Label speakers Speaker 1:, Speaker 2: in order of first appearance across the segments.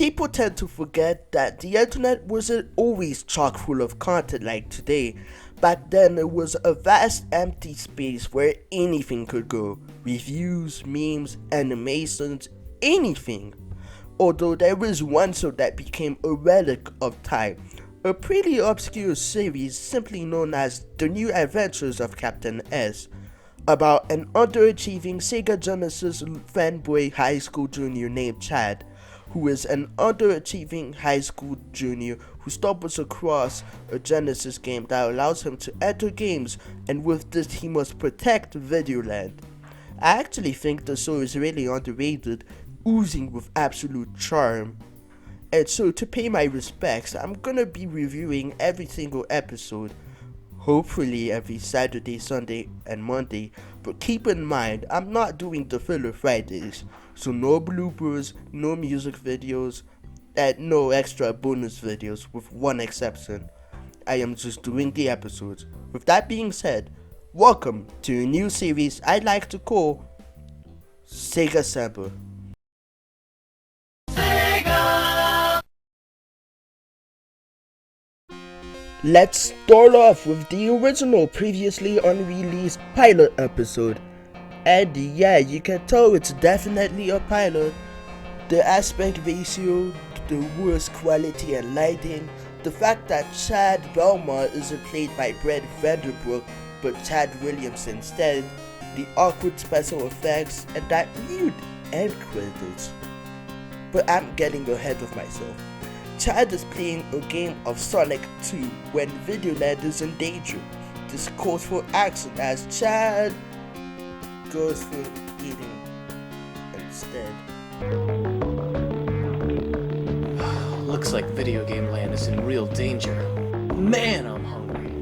Speaker 1: People tend to forget that the internet wasn't always chock full of content like today. Back then, it was a vast empty space where anything could go. Reviews, memes, animations, anything. Although there was one show that became a relic of time, a pretty obscure series simply known as The New Adventures of Captain S, about an underachieving Sega Genesis fanboy high school junior named Chad, who is an underachieving high school junior who stumbles across a Genesis game that allows him to enter games, and with this he must protect Videoland. I actually think the show is really underrated, oozing with absolute charm. And so to pay my respects, I'm gonna be reviewing every single episode, hopefully every Saturday, Sunday, and Monday, but keep in mind, I'm not doing the filler Fridays, so no bloopers, no music videos, and no extra bonus videos, with one exception. I am just doing the episodes. With that being said, welcome to a new series I like to call SegaCember. Let's start off with the original previously unreleased pilot episode. And yeah, you can tell it's definitely a pilot. The aspect ratio, the worst quality and lighting, the fact that Chad Belmont isn't played by Brett Vanderbrook but Chad Williams instead, the awkward special effects, and that weird end credits. But I'm getting ahead of myself. Chad is playing a game of Sonic 2 when Videoland is in danger. This calls for action as Chad goes for eating instead.
Speaker 2: Looks like video game land is in real danger. Man, I'm hungry.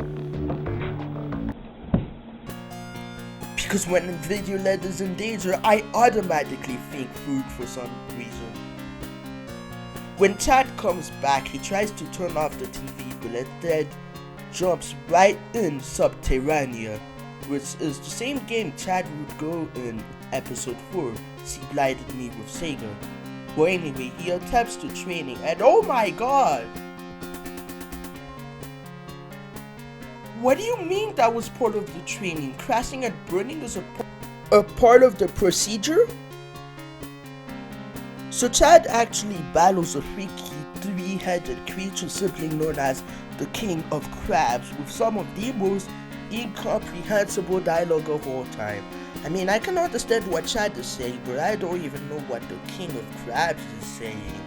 Speaker 1: Because when Videoland is in danger, I automatically think food for some reason. When Chad comes back, he tries to turn off the TV, but instead jumps right in Subterranea, which is the same game Chad would go in episode 4, She Blinded Me with Sega. Well, anyway, he attempts to training, and oh my god! What do you mean that was part of the training? Crashing and burning is a part of the procedure? So Chad actually battles a freaky three-headed creature simply known as the King of Crabs with some of the most incomprehensible dialogue of all time. I mean, I can understand what Chad is saying, but I don't even know what the King of Crabs is saying.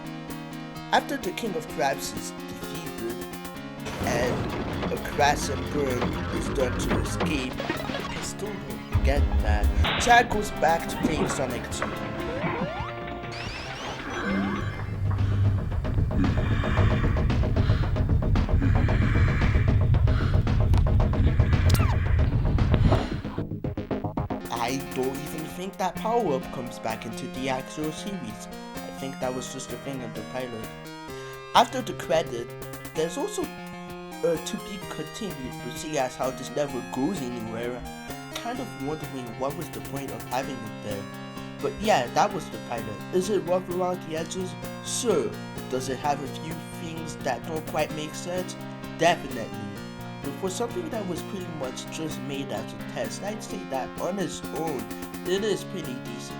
Speaker 1: After the King of Crabs is defeated and a crash and burn is done to escape, I still don't get that. Chad goes back to playing Sonic 2. I don't even think that power-up comes back into the actual series. I think that was just a thing in the pilot. After the credit, there's also to be continued, but see as how this never goes anywhere. Kind of wondering what was the point of having it there. But yeah, that was the pilot. Is it rough around the edges? Sure. Does it have a few things that don't quite make sense? Definitely. But for something that was pretty much just made as a test, I'd say that on its own, it is pretty decent.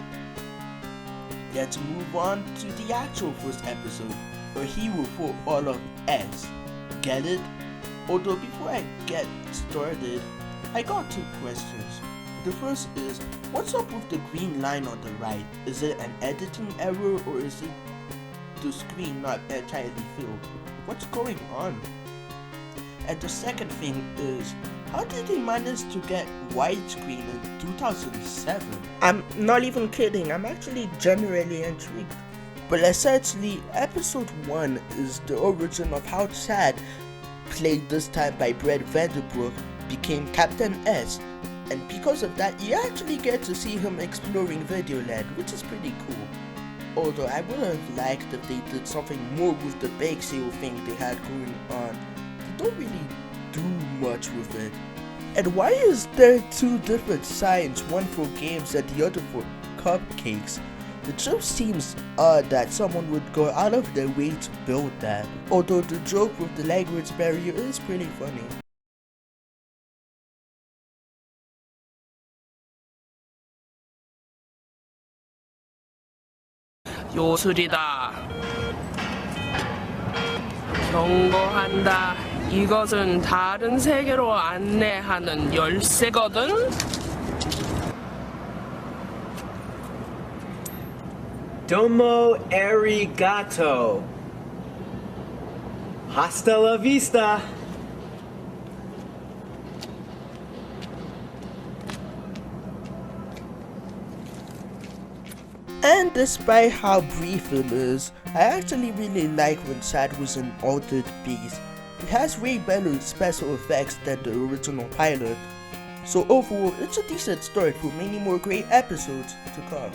Speaker 1: Let's move on to the actual first episode, a hero for all of S. Get it? Although before I get started, I got two questions. The first is, what's up with the green line on the right? Is it an editing error or is it the screen not entirely filled? What's going on? And the second thing is, how did they manage to get widescreen in 2007? I'm not even kidding, I'm actually genuinely intrigued. But essentially, episode 1 is the origin of how Chad, played this time by Brett Vanderbrook, became Captain S. And because of that, you actually get to see him exploring Videoland, which is pretty cool. Although I would have liked if they did something more with the bake sale thing they had going on. They don't really do much with it. And why is there two different signs, one for games and the other for cupcakes? It just seems odd that someone would go out of their way to build that, although the joke with the language barrier is pretty funny.
Speaker 3: 요술이다. 경고한다. 이것은 다른 세계로 안내하는 열쇠거든.
Speaker 2: Domo arigato. Hasta la vista.
Speaker 1: And despite how brief it is, I actually really like when Chad was in Altered Beast. It has way better special effects than the original pilot. So overall, it's a decent start for many more great episodes to come.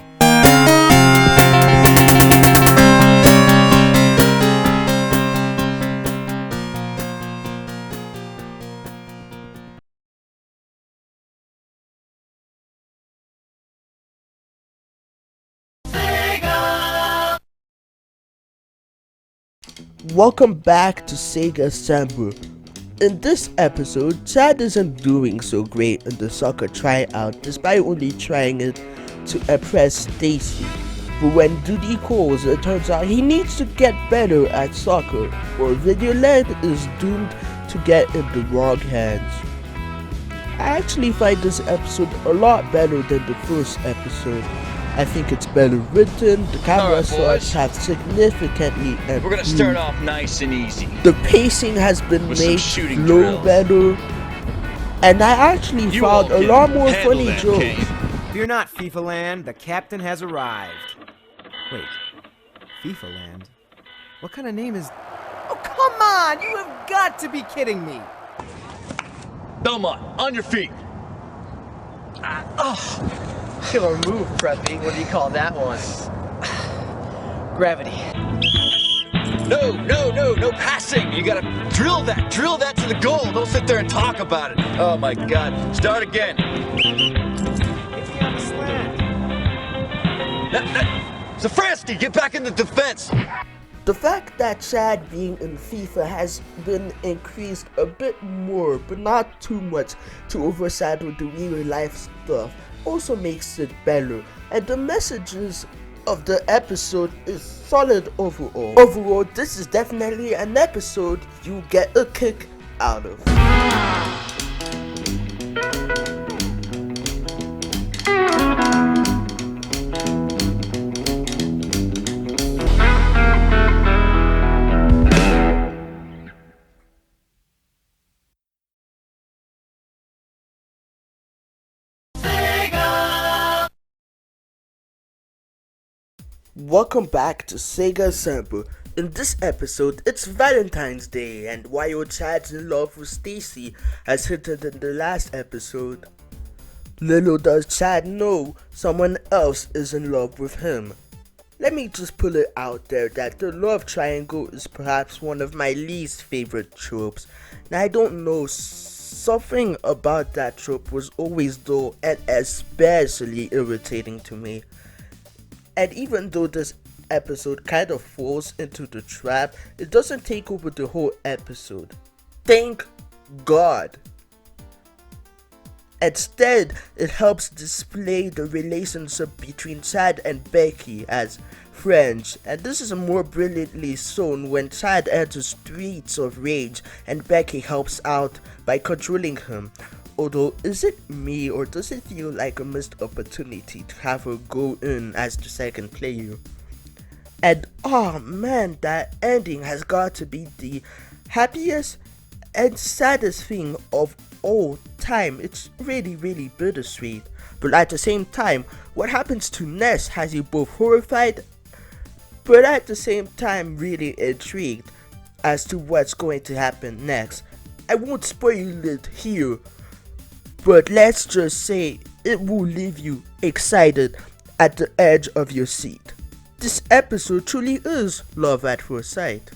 Speaker 1: Welcome back to SegaCember. In this episode, Chad isn't doing so great in the soccer tryout despite only trying it to impress Stacy. But when duty calls, it turns out he needs to get better at soccer or Videoland is doomed to get in the wrong hands. I actually find this episode a lot better than the first episode. I think it's better written, the camera shots have significantly improved.
Speaker 4: We're gonna start off nice and easy.
Speaker 1: The pacing has been
Speaker 4: With
Speaker 1: made
Speaker 4: some shooting
Speaker 1: flow
Speaker 4: drills.
Speaker 1: better, and I actually
Speaker 4: You
Speaker 1: found
Speaker 4: all
Speaker 1: a lot
Speaker 4: can
Speaker 1: more
Speaker 4: handle
Speaker 1: funny
Speaker 4: that,
Speaker 1: jokes.
Speaker 4: Kane.
Speaker 5: Fear not, FIFA Land, the captain has arrived. Wait, FIFA Land? What kind of name is... Oh, come on! You have got to be kidding me!
Speaker 4: Belmont, on your feet.
Speaker 2: Killer move, Preppy. What do you call that one? Gravity.
Speaker 4: No passing. You gotta drill that to the goal. Don't sit there and talk about it. Oh my God. Start again.
Speaker 5: Get me on the slant.
Speaker 4: Zafransky, get back in the defense.
Speaker 1: The fact that Chad being in FIFA has been increased a bit more, but not too much to overshadow the real life stuff, also makes it better, and the messages of the episode is solid overall. Overall, this is definitely an episode you get a kick out of. Welcome back to SegaCember. In this episode, it's Valentine's Day, and while Chad's in love with Stacy, as hinted in the last episode, little does Chad know someone else is in love with him. Let me just put it out there that the love triangle is perhaps one of my least favorite tropes. Now I don't know, something about that trope was always dull and especially irritating to me. And even though this episode kind of falls into the trap, it doesn't take over the whole episode. Thank God. Instead, it helps display the relationship between Chad and Becky as friends, and this is more brilliantly shown when Chad enters streets of rage and Becky helps out by controlling him. Although, is it me or does it feel like a missed opportunity to have her go in as the second player? And oh man, that ending has got to be the happiest and saddest thing of all time. It's really bittersweet. But at the same time, what happens to Ness has you both horrified, but at the same time really intrigued as to what's going to happen next. I won't spoil it here, but let's just say it will leave you excited at the edge of your seat. This episode truly is love at first sight.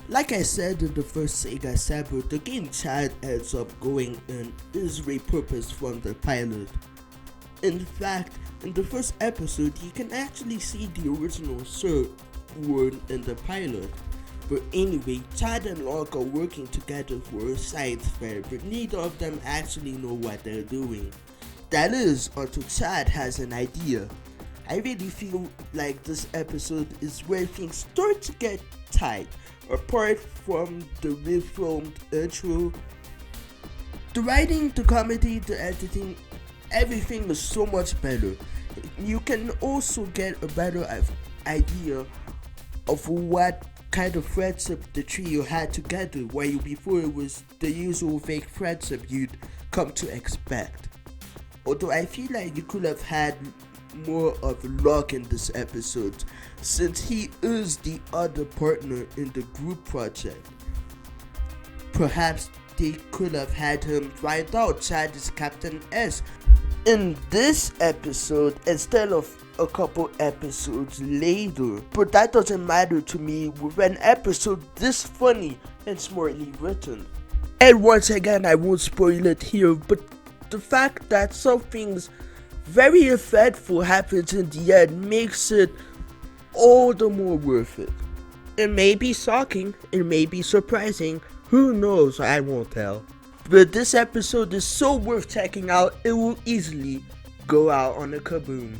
Speaker 1: Like I said in the first SegaCember, the game Chad ends up going in is repurposed from the pilot. In fact, in the first episode, you can actually see the original Sir word in the pilot. But anyway, Chad and Locke are working together for a science fair, but neither of them actually know what they're doing. That is, until Chad has an idea. I really feel like this episode is where things start to get tight. Apart from the refilmed intro, the writing, the comedy, the editing, everything is so much better. You can also get a better idea of what kind of friendship the trio had together, while before it was the usual fake friendship you'd come to expect. Although I feel like you could have had more of Locke in this episode, since he is the other partner in the group project. Perhaps they could have had him find out Chad is Captain S in this episode instead of a couple episodes later, but that doesn't matter to me with an episode this funny and smartly written. And once again, I won't spoil it here, but the fact that something's very eventful happens in the end makes it all the more worth it. It may be shocking, it may be surprising, who knows, I won't tell. But this episode is so worth checking out, it will easily go out on a kaboom.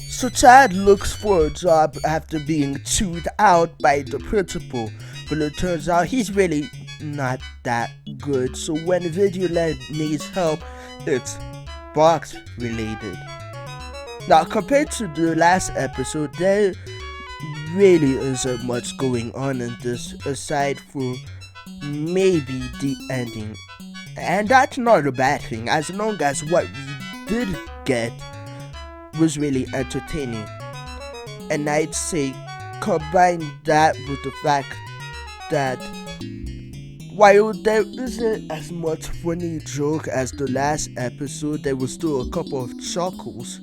Speaker 1: So Chad looks for a job after being chewed out by the principal, but it turns out he's really not that good. So when Videoland needs help, it's box related. Now compared to the last episode, there really isn't much going on in this aside for maybe the ending. And that's not a bad thing, as long as what we did get was really entertaining. And I'd say combine that with the fact that while there isn't as much funny joke as the last episode, there was still a couple of chuckles.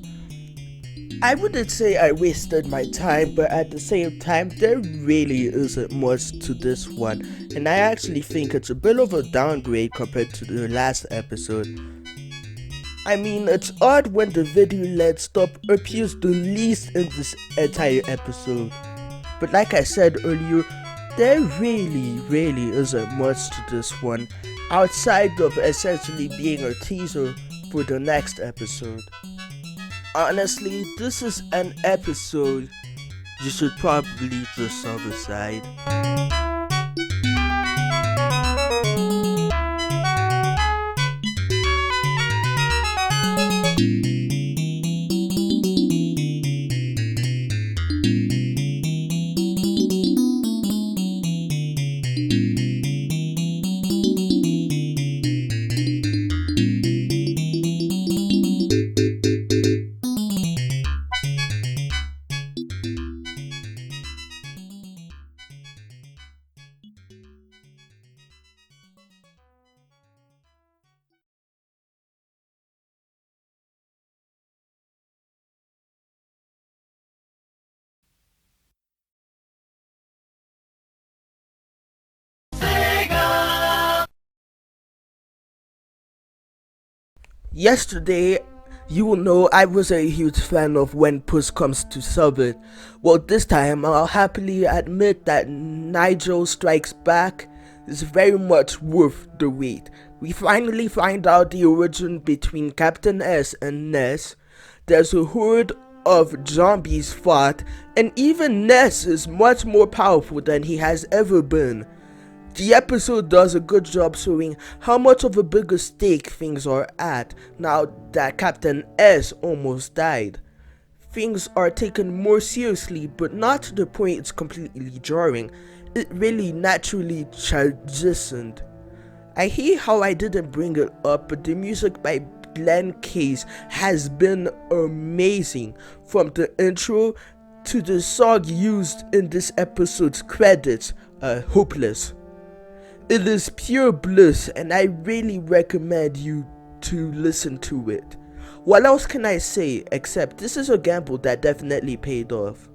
Speaker 1: I wouldn't say I wasted my time, but at the same time, there really isn't much to this one, and I actually think it's a bit of a downgrade compared to the last episode. I mean, it's odd when the video-led stuff appears the least in this entire episode. But like I said earlier, there really isn't much to this one, outside of essentially being a teaser for the next episode. Honestly, this is an episode you should probably just sub aside. Yesterday, you will know I was a huge fan of When Puss Comes to Shove It. Well, this time I'll happily admit that Nigel Strikes Back is very much worth the wait. We finally find out the origin between Captain S and Ness. There's a horde of zombies fought, and even Ness is much more powerful than he has ever been. The episode does a good job showing how much of a bigger stake things are at now that Captain S almost died. Things are taken more seriously, but not to the point it's completely jarring. It really naturally transitioned. I hate how I didn't bring it up, but the music by Glenn Case has been amazing, from the intro to the song used in this episode's credits, Hopeless. It is pure bliss, and I really recommend you to listen to it. What else can I say except this is a gamble that definitely paid off.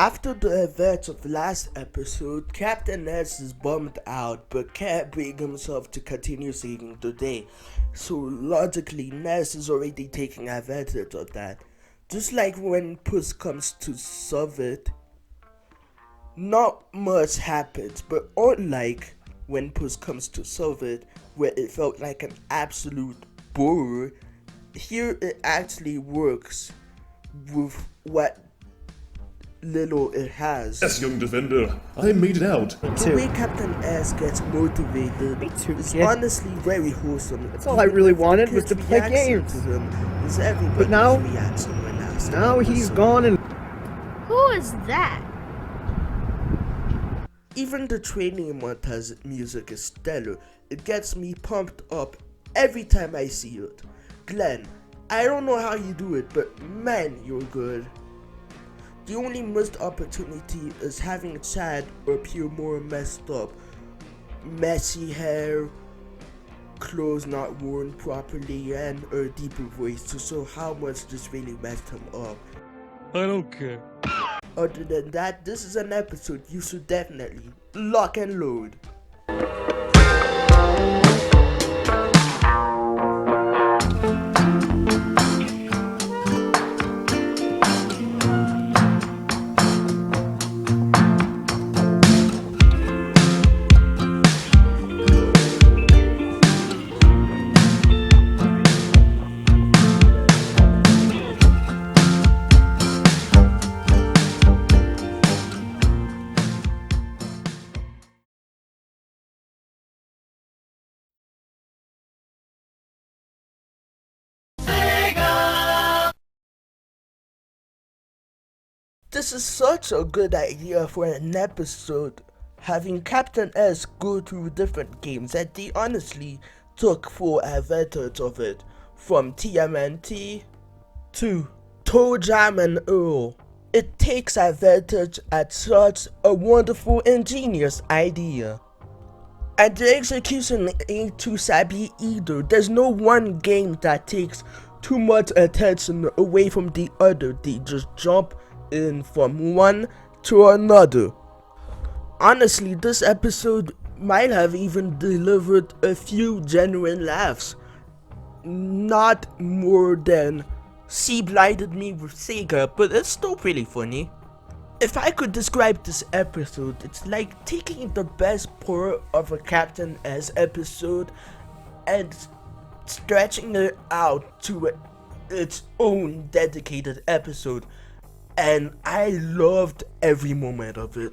Speaker 1: After the events of last episode, Captain Ness is bummed out but can't bring himself to continue saving the day. So logically, Ness is already taking advantage of that. Just like when Puss comes to solve it, not much happens, but unlike when Puss comes to solve it, where it felt like an absolute bore, here it actually works with what little it has.
Speaker 6: Yes, young defender, I made it out.
Speaker 1: The way Captain S gets motivated is honestly very wholesome.
Speaker 5: That's all I really wanted was to play games. But now he's gone and...
Speaker 7: Who is that?
Speaker 1: Even the training montage music is stellar. It gets me pumped up every time I see it. Glenn, I don't know how you do it, but man, you're good. The only missed opportunity is having Chad appear more messed up. Messy hair, clothes not worn properly, and a deeper voice to show how much this really messed him up.
Speaker 6: I don't care.
Speaker 1: Other than that, this is an episode you should definitely lock and load. This is such a good idea for an episode, having Captain S go through different games, and they honestly took full advantage of it, from TMNT to Toe Jam and Earl. It takes advantage at such a wonderful, ingenious idea. And the execution ain't too savvy either. There's no one game that takes too much attention away from the other. They just jump in from one to another. Honestly, this episode might have even delivered a few genuine laughs. Not more than C blinded me with Sega, but it's still pretty funny. If I could describe this episode, it's like taking the best part of a Captain S episode and stretching it out to its own dedicated episode. And I loved every moment of it.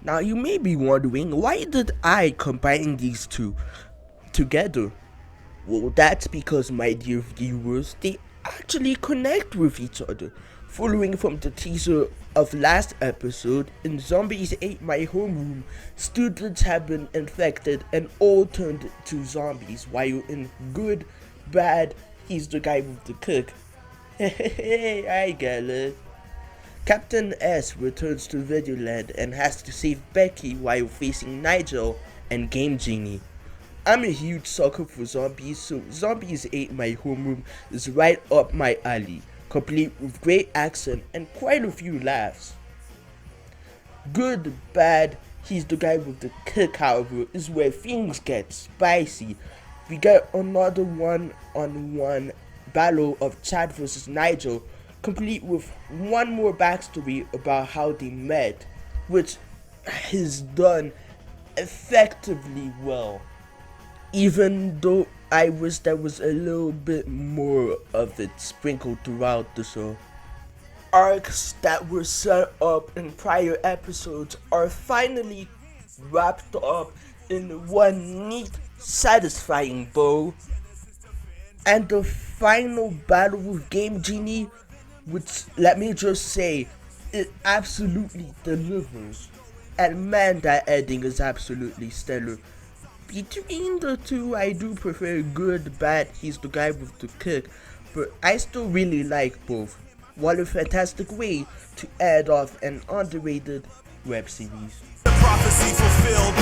Speaker 1: Now you may be wondering, why did I combine these two together? Well, that's because, my dear viewers, they actually connect with each other. Following from the teaser of last episode, in Zombies Ate My Homeroom, students have been infected and all turned to zombies, while in Good, Bad, He's the Guy with the Cook. Hey, I get it. Captain S returns to Videoland and has to save Becky while facing Nigel and Game Genie. I'm a huge sucker for zombies, so Zombies Ate My Homeroom is right up my alley, complete with great accent and quite a few laughs. Good, Bad, He's the Guy with the Cook, however, is where things get spicy. We get another one-on-one battle of Chad vs Nigel, complete with one more backstory about how they met, which is done effectively well. Even though I wish there was a little bit more of it sprinkled throughout the show. Arcs that were set up in prior episodes are finally wrapped up in one neat, satisfying bow. And the final battle with Game Genie, which, let me just say, it absolutely delivers. And man, that ending is absolutely stellar. Between the two, I do prefer Good, Bad, He's the Guy with the Cook, but I still really like both. What a fantastic way to end off an underrated web series.
Speaker 8: Prophecy fulfilled.